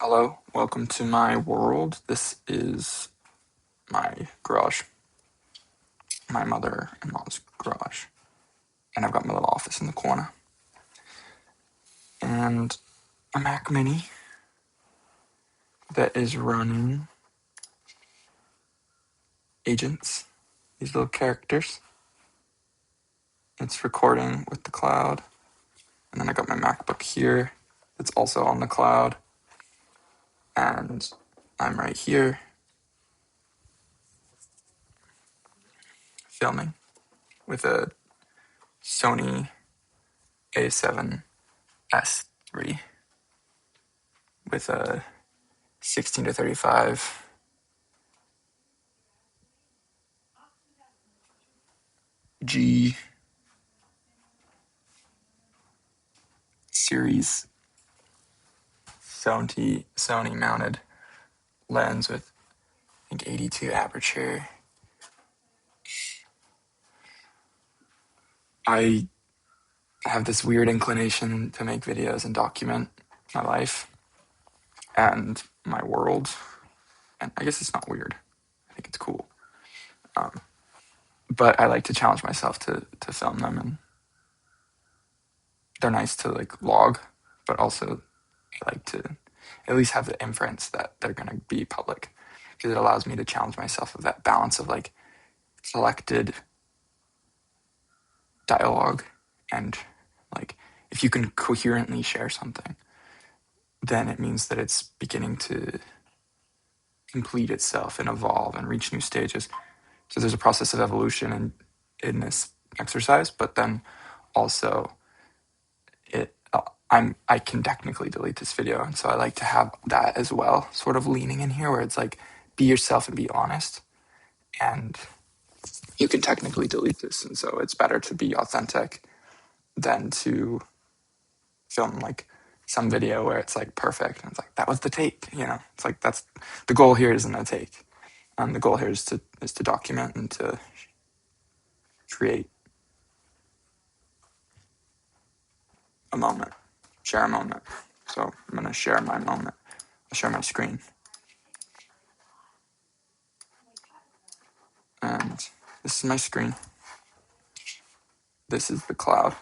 Hello, welcome to my world. This is my garage, my mother-in-law's garage. And I've got my little office in the corner. And a Mac Mini that is running agents, these little characters. It's recording with the cloud. And then I got my MacBook here. It's also on the cloud. And I'm right here filming with a Sony A7S III with a 16-35 G series Sony mounted lens with I think 82 aperture. I have this weird inclination to make videos and document my life and my world. And I guess it's not weird. I think it's cool. But I like to challenge myself to film them, and they're nice to like log, but also I like to at least have the inference that they're going to be public, because it allows me to challenge myself of that balance of like collected dialogue and like if you can coherently share something, then it means that it's beginning to complete itself and evolve and reach new stages. So there's a process of evolution in this exercise, but then also I can technically delete this video, and so I like to have that as well, sort of leaning in here, where it's like be yourself and be honest, and you can technically delete this, and so it's better to be authentic than to film like some video where it's like perfect and it's like that was the take. It's like that's the goal here isn't a take. The goal here is to document and to create a moment, share a moment. So I'm gonna share my moment. I'll share my screen, and this is my screen. This is the cloud,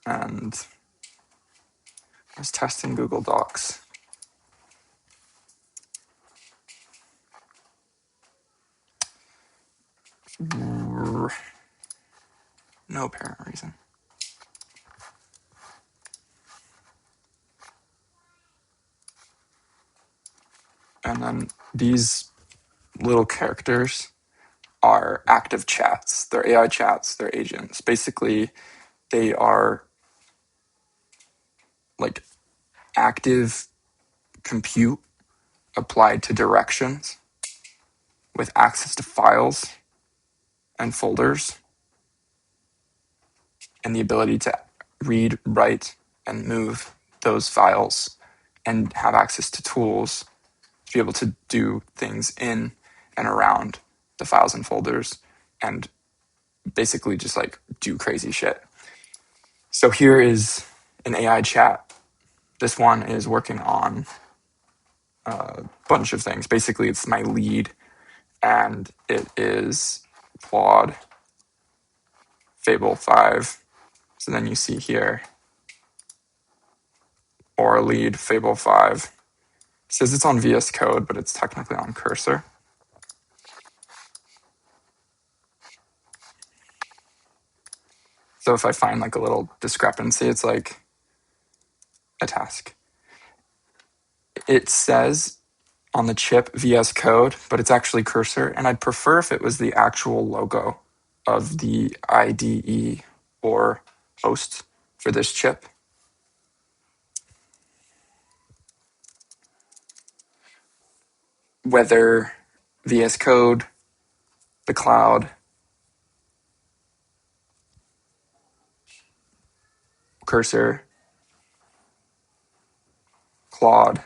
and I was testing Google Docs. No apparent reason. And then these little characters are active chats. They're AI chats, they're agents. Basically, they are like active compute applied to directions with access to files and folders and the ability to read, write, and move those files and have access to tools to be able to do things in and around the files and folders and basically just like do crazy shit. So here is an AI chat. This one is working on a bunch of things. Basically, it's my lead, and it is Claude Fable 5. So then you see here, or lead Fable 5. It says it's on VS Code, but it's technically on Cursor. So if I find like a little discrepancy, it's like a task. It says on the chip VS Code, but it's actually Cursor, and I'd prefer if it was the actual logo of the IDE or host for this chip. Whether VS Code, the cloud, Cursor, Claude,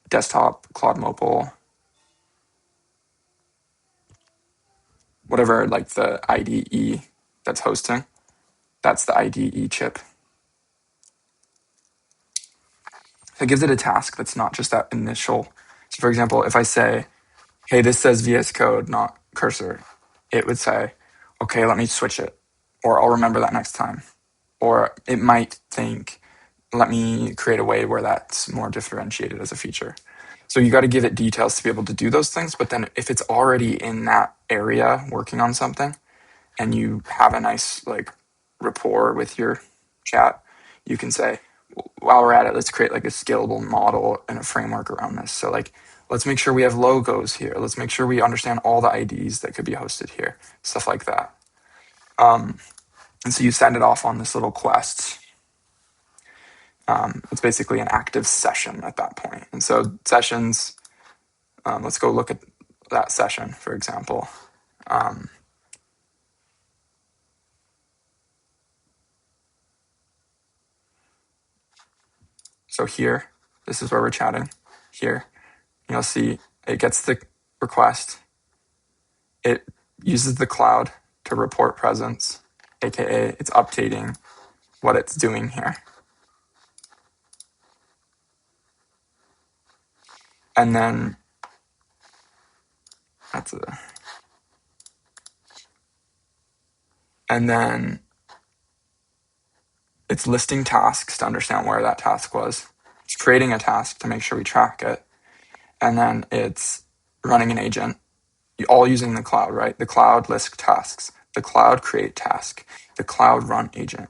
desktop, Claude mobile, whatever like the IDE that's hosting, that's the IDE chip. So it gives it a task that's not just that initial. So for example, if I say, hey, this says VS Code, not cursor, it would say, okay, let me switch it, or I'll remember that next time. Or it might think, let me create a way where that's more differentiated as a feature. So you got to give it details to be able to do those things. But then if it's already in that area working on something and you have a nice like rapport with your chat, you can say, while we're at it, let's create like a scalable model and a framework around this. So like, let's make sure we have logos here. Let's make sure we understand all the IDs that could be hosted here, stuff like that. And so you send it off on this little quest. It's basically an active session at that point. And so sessions, let's go look at that session, for example. So here, this is where we're chatting. Here, you'll see it gets the request. It uses the cloud to report presence, aka it's updating what it's doing here. And then and then it's listing tasks to understand where that task was. It's creating a task to make sure we track it. And then it's running an agent, all using the cloud, right? The cloud list tasks, the cloud create task, the cloud run agent.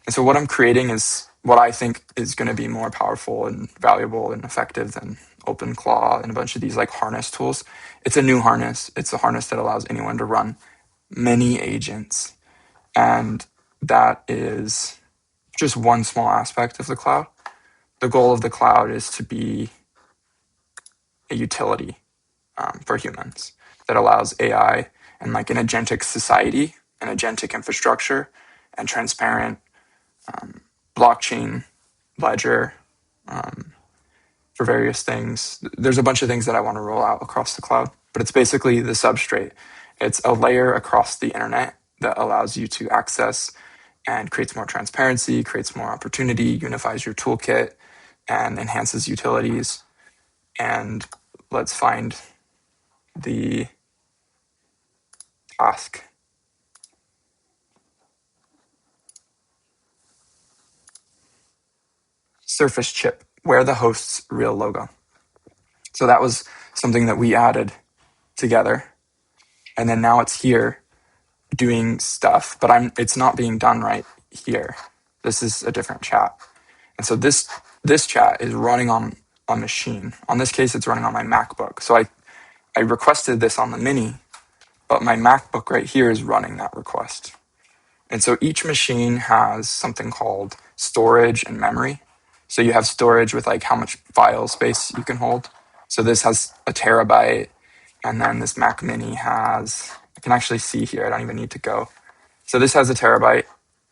And so what I'm creating is what I think is going to be more powerful and valuable and effective than OpenClaw and a bunch of these like harness tools. It's a new harness. It's a harness that allows anyone to run many agents. And that is just one small aspect of the cloud. The goal of the cloud is to be a utility for humans that allows AI and like an agentic society, an agentic infrastructure, and transparent blockchain ledger for various things. There's a bunch of things that I want to roll out across the cloud, but it's basically the substrate. It's a layer across the internet that allows you to access and creates more transparency, creates more opportunity, unifies your toolkit, and enhances utilities. And let's find the task. Surface chip, wear the host's real logo. So that was something that we added together. And then now it's here doing stuff, but it's not being done right here. This is a different chat. And so this chat is running on a machine. On this case, it's running on my MacBook. So I requested this on the Mini, but my MacBook right here is running that request. And so each machine has something called storage and memory. So you have storage with like how much file space you can hold. So this has a terabyte, and then this Mac Mini has, I can actually see here, I don't even need to go. So this has a terabyte,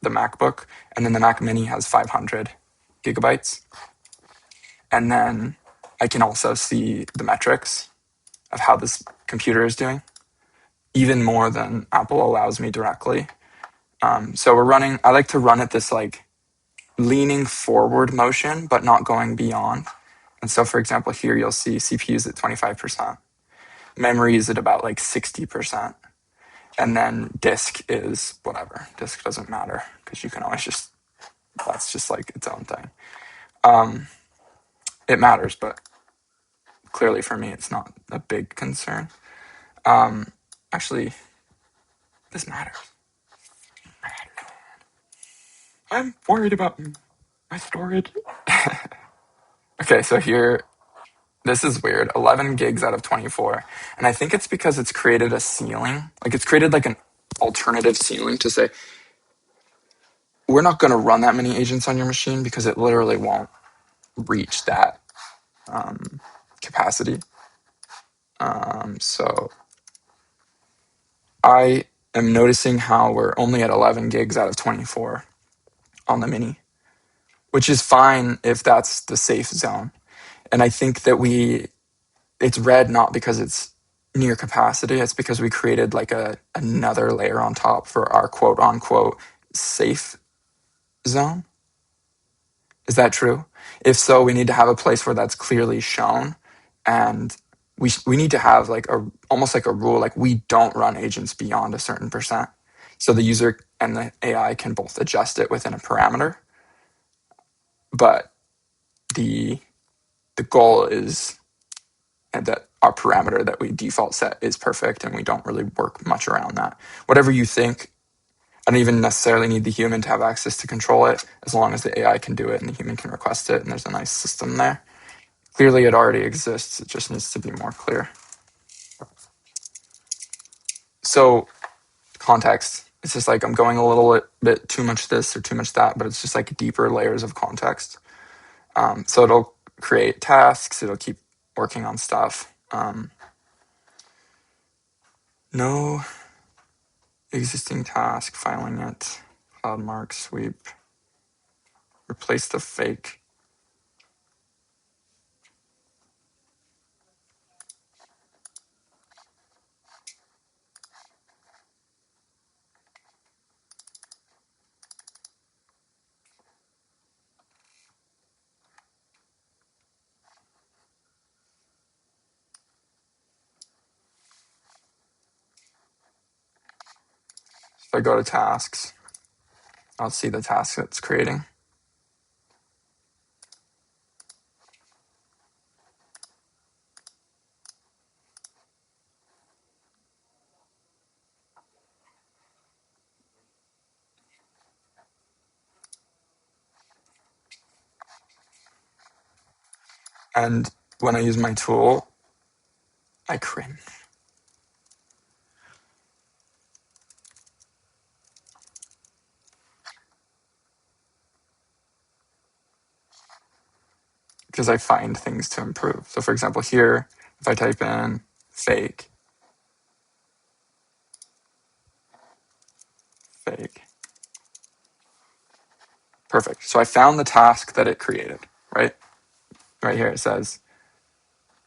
the MacBook, and then the Mac Mini has 500 gigabytes. And then I can also see the metrics of how this computer is doing, even more than Apple allows me directly. So I like to run at this like leaning forward motion, but not going beyond. And so for example, here you'll see CPU's at 25%. Memory is at about like 60%. And then disk is whatever. Disk doesn't matter because you can always that's just like its own thing. It matters, but clearly for me, it's not a big concern. Actually, this matters. I'm worried about my storage. Okay, so here, this is weird. 11 gigs out of 24. And I think it's because it's created a ceiling. Like it's created like an alternative ceiling to say, we're not going to run that many agents on your machine because it literally won't reach that capacity. So I am noticing how we're only at 11 gigs out of 24 on the Mini, which is fine if that's the safe zone. And I think that it's red not because it's near capacity, it's because we created like another layer on top for our quote unquote safe zone. Is that true? If so, we need to have a place where that's clearly shown, and we need to have like a almost like a rule, like we don't run agents beyond a certain percent. So the user and the AI can both adjust it within a parameter, but the goal is that our parameter that we default set is perfect, and we don't really work much around that. Whatever you think, I don't even necessarily need the human to have access to control it, as long as the AI can do it and the human can request it, and there's a nice system there. Clearly, it already exists. It just needs to be more clear. So, context. It's just like I'm going a little bit too much this or too much that, but it's just like deeper layers of context. So it'll create tasks. It'll keep working on stuff. No existing task, filing it, CloudMark sweep, replace the fake. If I go to tasks, I'll see the task that's creating. And when I use my tool, I cringe. Because I find things to improve. So for example, here, if I type in fake, perfect. So I found the task that it created, right? Right here it says,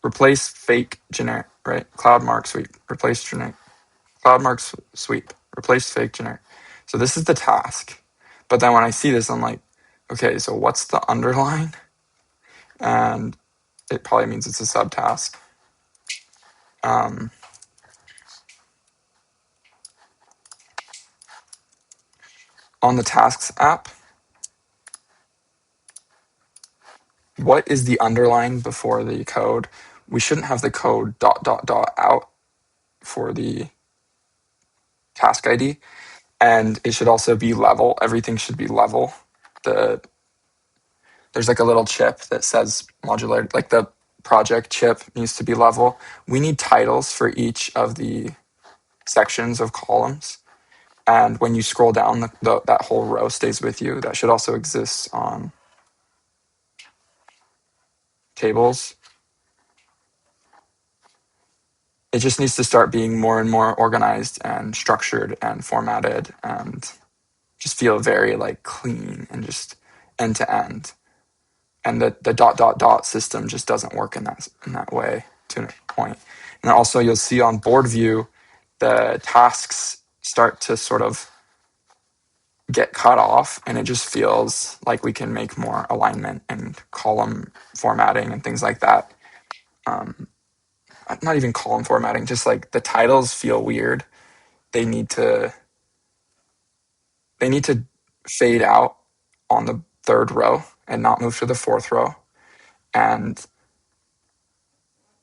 replace fake generic, right? CloudMark sweep, replace generic. CloudMark sweep, replace fake generic. So this is the task. But then when I see this, I'm like, okay, so what's the underline? And it probably means it's a subtask. On the tasks app, what is the underline before the code? We shouldn't have the code ... out for the task ID. And it should also be level. Everything should be level. There's like a little chip that says modular, like the project chip needs to be level. We need titles for each of the sections of columns. And when you scroll down, that whole row stays with you. That should also exist on tables. It just needs to start being more and more organized and structured and formatted and just feel very like clean and just end to end. And the ... system just doesn't work in that way to a point. And also you'll see on board view, the tasks start to sort of get cut off, and it just feels like we can make more alignment and column formatting and things like that. Not even column formatting, just like the titles feel weird. They need to fade out on the third row and not move to the fourth row. And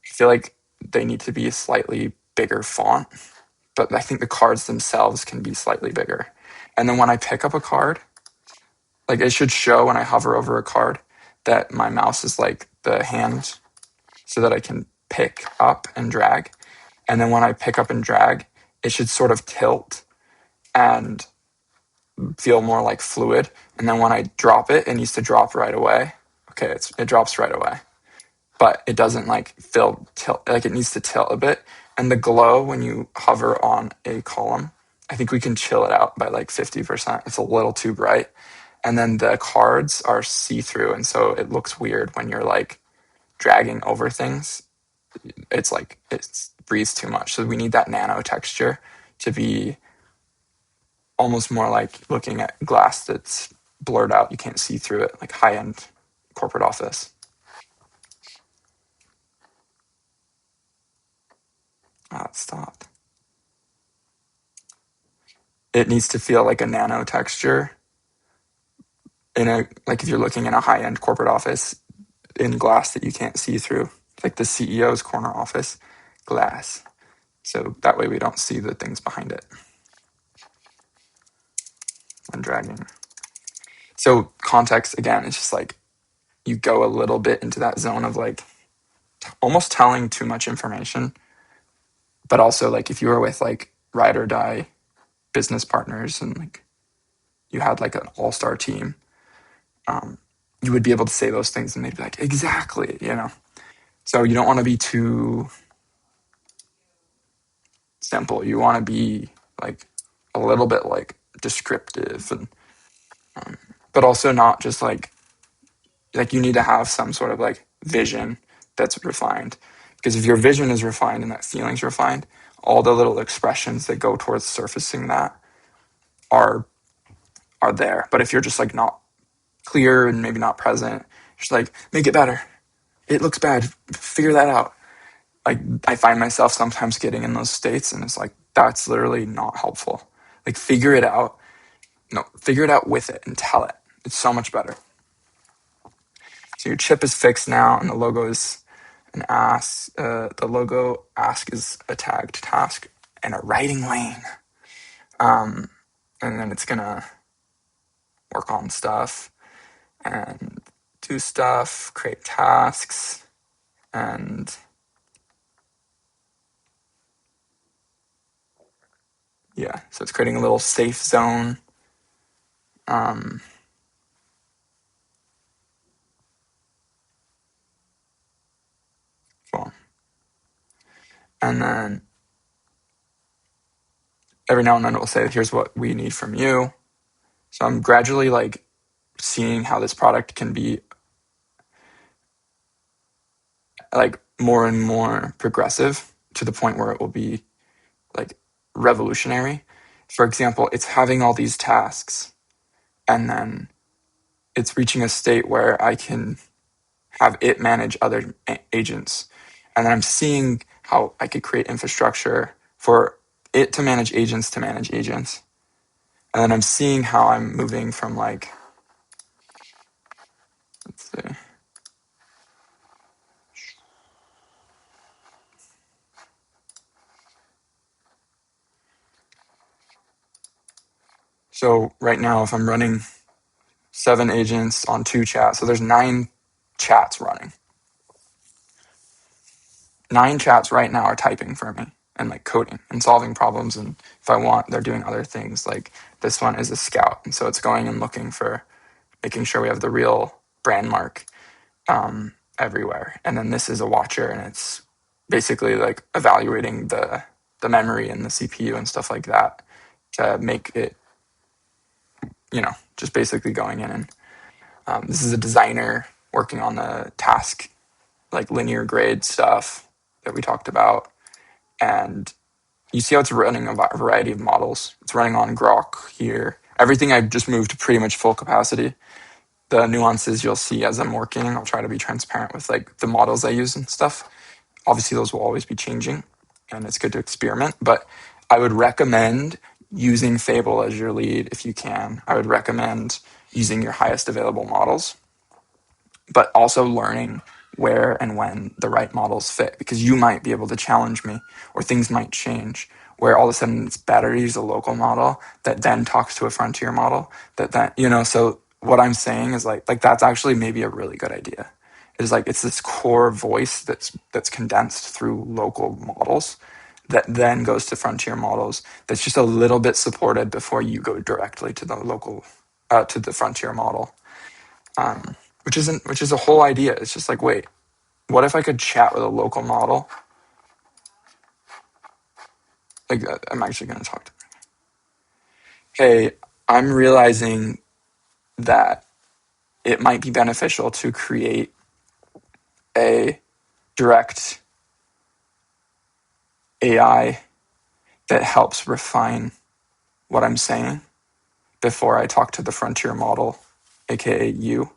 I feel like they need to be a slightly bigger font, but I think the cards themselves can be slightly bigger. And then when I pick up a card, like it should show when I hover over a card that my mouse is like the hand so that I can pick up and drag. And then when I pick up and drag, it should sort of tilt and feel more like fluid. And then when I drop it, it needs to drop right away. Okay, it drops right away. But it doesn't like tilt, like it needs to tilt a bit. And the glow when you hover on a column, I think we can chill it out by like 50%. It's a little too bright. And then the cards are see-through, and so it looks weird when you're like dragging over things. It's like it breathes too much. So we need that nano texture to be almost more like looking at glass that's blurred out. You can't see through it, like high-end corporate office. It stopped. It needs to feel like a nano texture like if you're looking in a high-end corporate office in glass that you can't see through, like the CEO's corner office glass. So that way we don't see the things behind it when dragging. So context, again, is just like you go a little bit into that zone of like almost telling too much information, but also like if you were with like ride or die business partners and like you had like an all-star team, you would be able to say those things and they'd be like, exactly, you know? So you don't want to be too simple. You want to be like a little bit like descriptive and, but also not just like you need to have some sort of like vision that's refined. Because if your vision is refined and that feeling's refined, all the little expressions that go towards surfacing that are there. But if you're just like not clear and maybe not present, just like make it better. It looks bad. Figure that out. Like I find myself sometimes getting in those states and it's like that's literally not helpful. Like figure it out. No, figure it out with it and tell it. It's so much better. So your chip is fixed now and the logo is an ask. The logo ask is a tagged task and a writing lane. And then it's gonna work on stuff and do stuff, create tasks, and yeah, so it's creating a little safe zone. Cool. And then every now and then it will say, here's what we need from you. So I'm gradually like seeing how this product can be like more and more progressive to the point where it will be like revolutionary. For example, it's having all these tasks and then it's reaching a state where I can have it manage other agents. And then I'm seeing how I could create infrastructure for it to manage agents to manage agents. And then I'm seeing how I'm moving from like, let's see. So right now, if I'm running 7 agents on 2 chats, so there's 9 chats running. 9 chats right now are typing for me and like coding and solving problems. And if I want, they're doing other things. Like this one is a scout. And so it's going and looking for making sure we have the real brand mark everywhere. And then this is a watcher and it's basically like evaluating the memory and the CPU and stuff like that to make it, just basically going in. And this is a designer working on the task, like linear grade stuff that we talked about. And you see how it's running a variety of models. It's running on Grok here. Everything I've just moved to pretty much full capacity. The nuances you'll see as I'm working, I'll try to be transparent with like the models I use and stuff. Obviously, those will always be changing, and it's good to experiment. But I would recommend using Fable as your lead if you can. I would recommend using your highest available models, but also learning where and when the right models fit, because you might be able to challenge me or things might change where all of a sudden it's better to use a local model that then talks to a frontier model that then, so what I'm saying is like that's actually maybe a really good idea. It's like it's this core voice that's condensed through local models that then goes to frontier models that's just a little bit supported before you go directly to the local to the frontier model, which is a whole idea. It's just like, wait, what if I could chat with a local model? Like I'm actually going to talk to them. Hey, I'm realizing that it might be beneficial to create a direct AI that helps refine what I'm saying before I talk to the frontier model, aka you.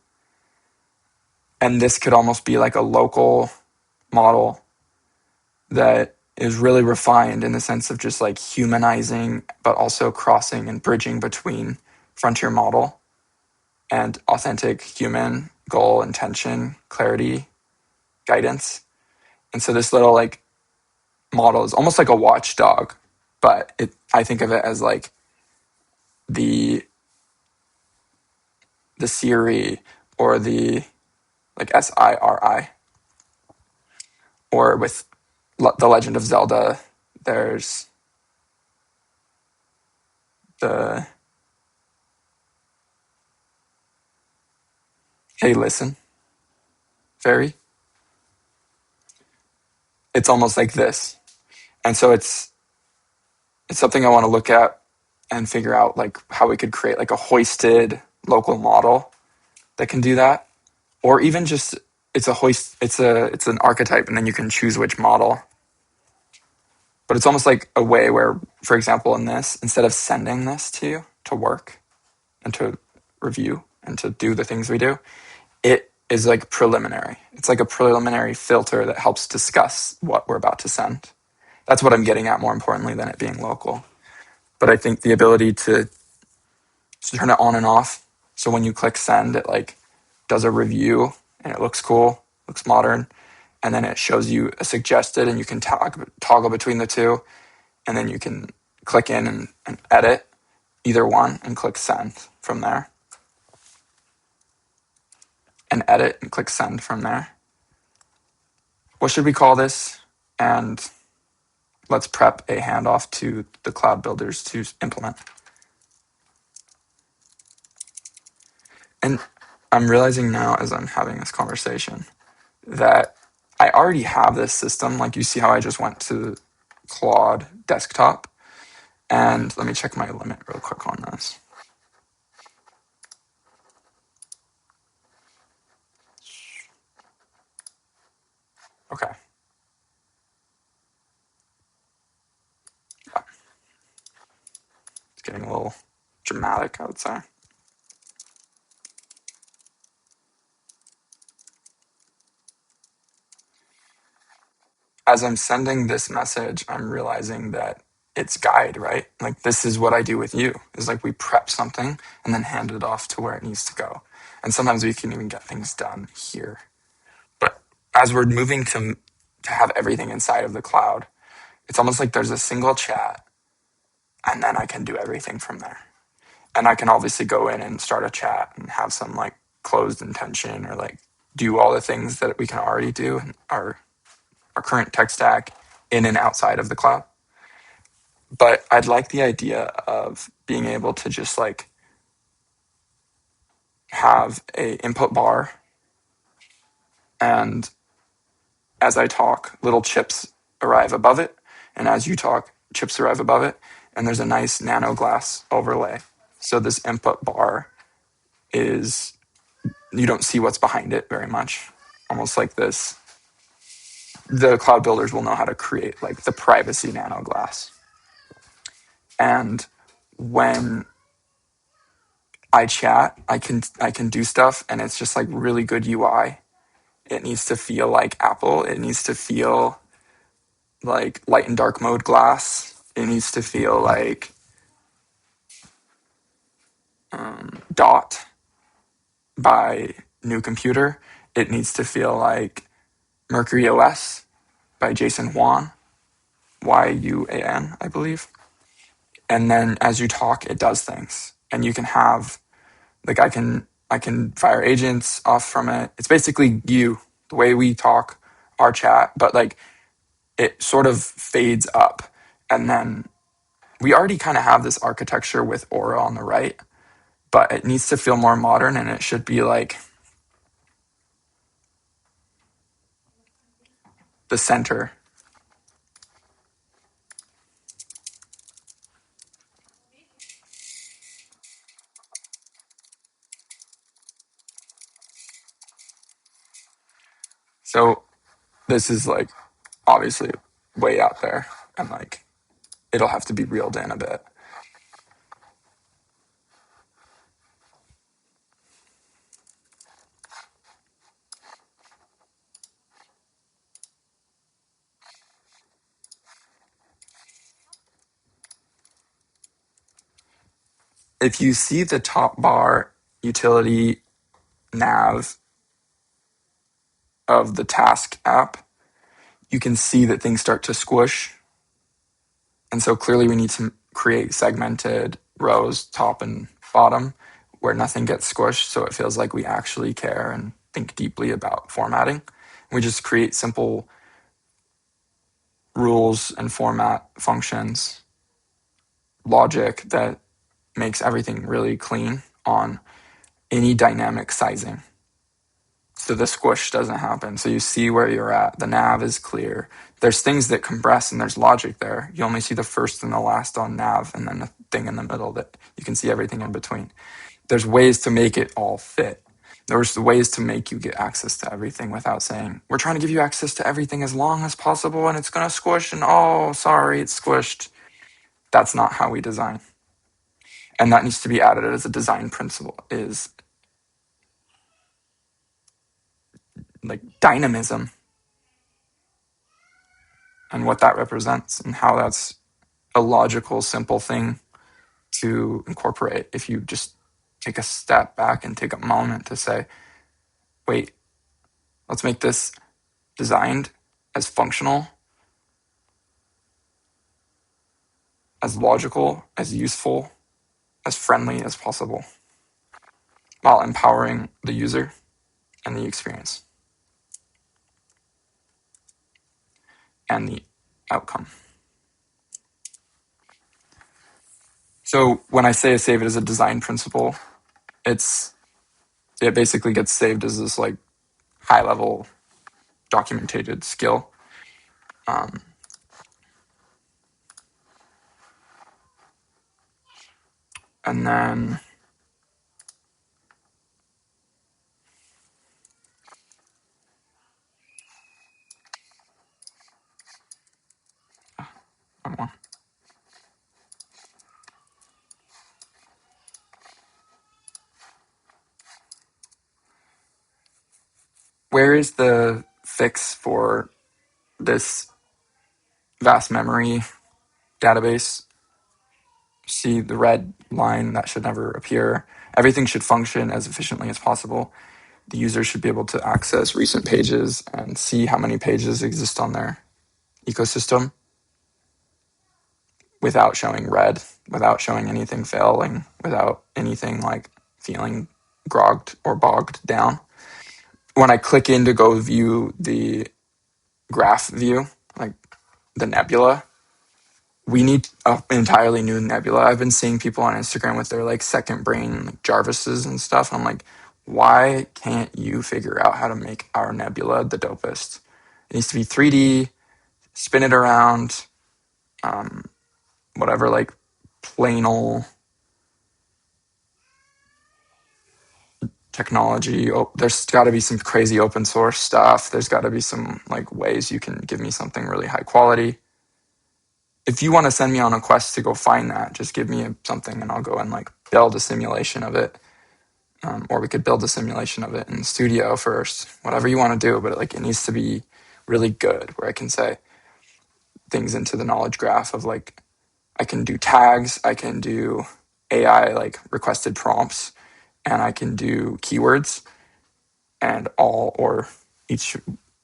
And this could almost be like a local model that is really refined in the sense of just like humanizing, but also crossing and bridging between frontier model and authentic human goal, intention, clarity, guidance. And so this little like model is almost like a watchdog, but I think of it as like the Siri or the like SIRI, or with the Legend of Zelda, there's the hey listen fairy. It's almost like this. And so it's something I want to look at and figure out like how we could create like a hoisted local model that can do that. Or even just it's an archetype and then you can choose which model. But it's almost like a way where, for example, in this, instead of sending this to you to work and to review and to do the things we do, it is like preliminary. It's like a preliminary filter that helps discuss what we're about to send. That's what I'm getting at more importantly than it being local. But I think the ability to turn it on and off. So when you click send, it like does a review and it looks cool, looks modern. And then it shows you a suggested and you can toggle between the two. And then you can click in and edit either one and click send from there. And edit and click send from there. What should we call this? And let's prep a handoff to the cloud builders to implement. And I'm realizing now as I'm having this conversation that I already have this system. Like you see how I just went to Claude desktop. And let me check my limit real quick on this. Okay. It's getting a little dramatic, I would say. As I'm sending this message, I'm realizing that it's guide, right? Like this is what I do with you. Is like we prep something and then hand it off to where it needs to go. And sometimes we can even get things done here. But as we're moving to have everything inside of the cloud, it's almost like there's a single chat and then I can do everything from there. And I can obviously go in and start a chat and have some like closed intention or like do all the things that we can already do in our current tech stack in and outside of the cloud. But I'd like the idea of being able to just like have a input bar, and as I talk, little chips arrive above it, and as you talk, chips arrive above it, and there's a nice nano glass overlay. So this input bar is, you don't see what's behind it very much. Almost like this, the cloud builders will know how to create like the privacy nano glass. And when I chat, I can do stuff and it's just like really good UI. It needs to feel like Apple. It needs to feel like light and dark mode glass. It needs to feel like Dot by New Computer. It needs to feel like Mercury OS by Jason Yuan, Yuan, I believe. And then as you talk, it does things. And you can have like I can fire agents off from it. It's basically you, the way we talk, our chat, but like it sort of fades up. And then we already kind of have this architecture with Aura on the right, but it needs to feel more modern and it should be like the center. So this is like obviously way out there and like it'll have to be reeled in a bit. if you see the top bar utility nav of the task app, you can see that things start to squish. And so clearly we need to create segmented rows, top and bottom, where nothing gets squished. So it feels like we actually care and think deeply about formatting. We just create simple rules and format functions, logic that makes everything really clean on any dynamic sizing. So the squish doesn't happen. So you see where you're at. The nav is clear. There's things that compress and there's logic there. You only see the first and the last on nav and then the thing in the middle that you can see everything in between. There's ways to make it all fit. There's ways to make you get access to everything without saying, we're trying to give you access to everything as long as possible and it's going to squish and oh, sorry, it's squished. That's not how we design. And that needs to be added as a design principle, is like dynamism and what that represents and how that's a logical, simple thing to incorporate if you just take a step back and take a moment to say, wait, let's make this designed as functional, as logical, as useful, as friendly as possible, while empowering the user and the experience and the outcome. So when I say save it as a design principle, it basically gets saved as this like high level documented skill. And then where is the fix for this vast memory database? See the red line that should never appear. Everything should function as efficiently as possible. The user should be able to access recent pages and see how many pages exist on their ecosystem without showing red, without showing anything failing, without anything like feeling grogged or bogged down. When I click in to go view the graph view, like the nebula, we need an entirely new nebula. I've been seeing people on Instagram with their like second brain like Jarvises and stuff. And I'm like, why can't you figure out how to make our nebula the dopest? It needs to be 3D, spin it around, whatever, like planal technology. Oh, there's got to be some crazy open source stuff. There's got to be some like ways you can give me something really high quality. If you want to send me on a quest to go find that, just give me something and I'll go and like build a simulation of it. Or we could build a simulation of it in Studio first, whatever you want to do, but it needs to be really good where I can say things into the knowledge graph of like, I can do tags, I can do AI like requested prompts, and I can do keywords, and all or each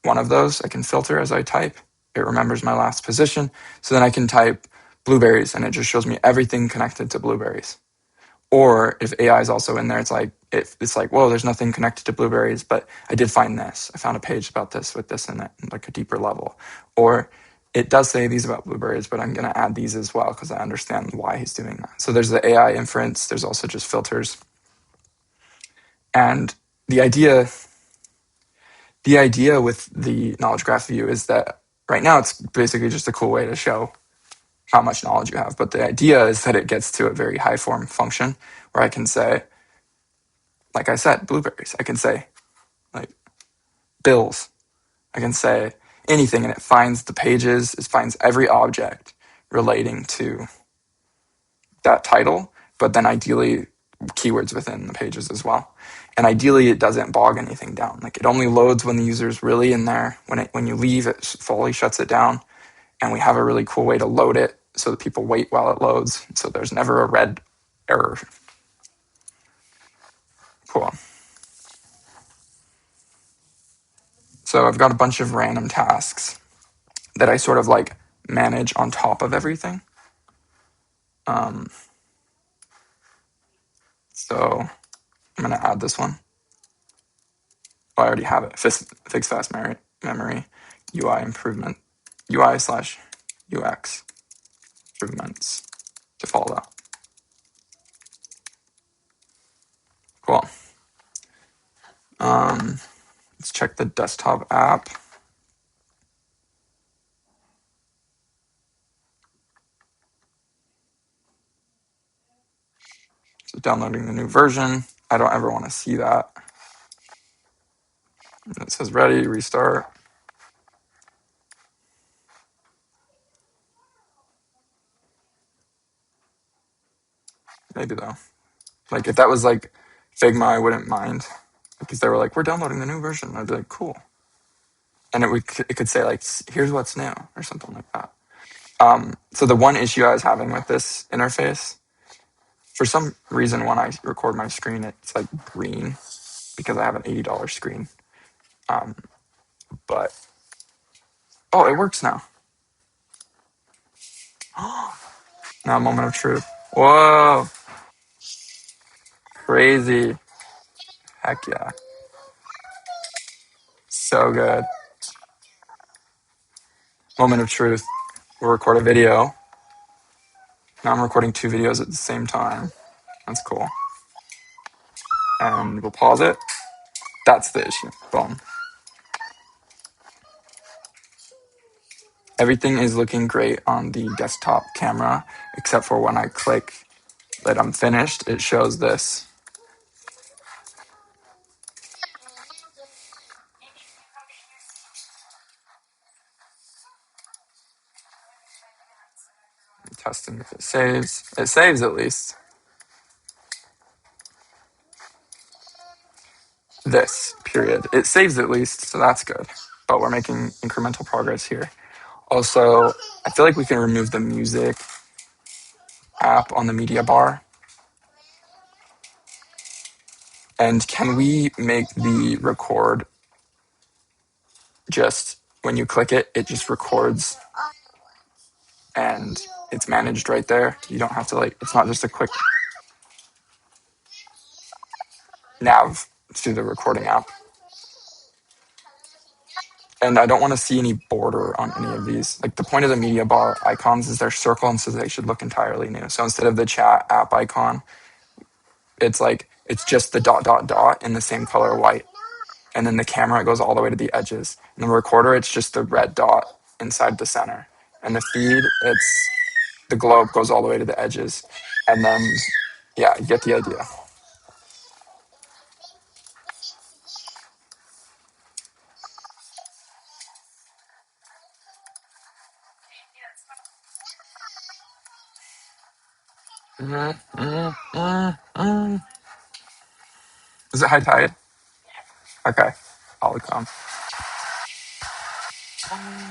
one of those I can filter as I type. It remembers my last position. So then I can type blueberries and it just shows me everything connected to blueberries. Or if AI is also in there, it's like, whoa, there's nothing connected to blueberries, but I did find this. I found a page about this with this in it, like a deeper level. Or it does say these about blueberries, but I'm going to add these as well because I understand why he's doing that. So there's the AI inference. There's also just filters. And the idea with the knowledge graph view is that right now it's basically just a cool way to show how much knowledge you have. But the idea is that it gets to a very high form function where I can say, like I said, blueberries. I can say like bills. I can say anything and it finds the pages, it finds every object relating to that title, but then ideally keywords within the pages as well. And ideally it doesn't bog anything down. Like it only loads when the user's really in there. When you leave, it fully shuts it down. And we have a really cool way to load it so that people wait while it loads. So there's never a red error. Cool. So I've got a bunch of random tasks that I sort of like manage on top of everything. So I'm going to add this one. Oh, I already have it. Fix fast memory, UI improvement, UI/UX improvements to follow. Cool. Let's check the desktop app. So downloading the new version. I don't ever want to see that. And it says ready, restart. Maybe though. Like if that was like Figma, I wouldn't mind. Because they were like, we're downloading the new version. I'd be like, cool. And it could say like, here's what's new or something like that. So the one issue I was having with this interface, for some reason when I record my screen, it's like green because I have an $80 screen. But, oh, it works now. Now, moment of truth. Whoa, crazy. Heck yeah. So good. Moment of truth. We'll record a video. Now I'm recording 2 videos at the same time. That's cool. And we'll pause it. That's the issue. Boom. Everything is looking great on the desktop camera, except for when I click that I'm finished, it shows this. Testing if it saves. It saves at least. This, period. It saves at least, so that's good. But we're making incremental progress here. Also, I feel like we can remove the music app on the media bar. And can we make the record just when you click it, it just records and it's managed right there? You don't have to like, it's not just a quick nav to the recording app. And I don't want to see any border on any of these. Like the point of the media bar icons is they're circle, and so they should look entirely new. So instead of the chat app icon, it's like, it's just the dot, dot, dot in the same color white. And then the camera, it goes all the way to the edges. And the recorder, it's just the red dot inside the center. And the feed, it's the globe goes all the way to the edges. And then, yeah, you get the idea. Is it high tide? Okay, I'll come.